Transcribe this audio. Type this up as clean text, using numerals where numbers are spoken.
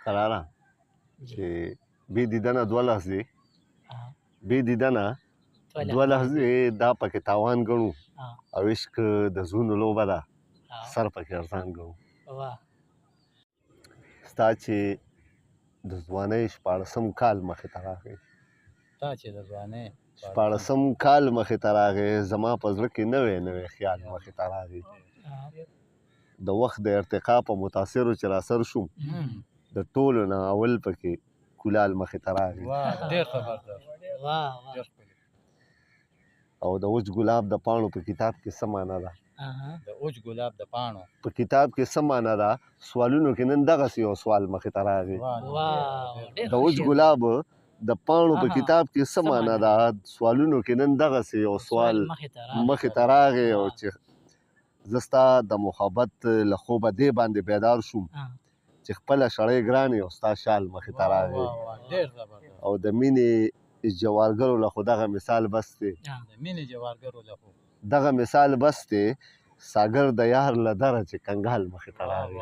قراره چې بې دیدنه دوه لحظې بې دیدنه دوه لحظې دا پکې تاوان ګڼو او عشق د زړونو لوبه ده سر پکې ارزان ګڼو ستا چې د ځوانۍ 14 کال مخې ته راغی 14 کال مخې ته راغی زما په زړه کې نوی نوی خیال مخې ته راغی د وخت د ارتقا په متاثرو چې راسر شوم د ټولو نه اول پکې کولال مخې ته راغی او د وچ ګلاب د پاڼو په کتاب کې څه معنا ده په کتاب کې څه معنا ده سوالونو کې نن دغسې یو سوال مخې ته راغی د وچ ګلاب د پاڼو په کتاب کې څه معنا ده سوالونو کې نن دغسې یو سوال مخې ته راغی او چې زه ستا د محبت له خوبه دې باندې بیدار شوم چې خپله شړۍ ګرانې او ستا شال مخې ته راغی او د مینې جوارګرو له خو دغه مثال بس دی دغه مثال بس دی ساګر د یار له دره چې کنګال مخې ته راغی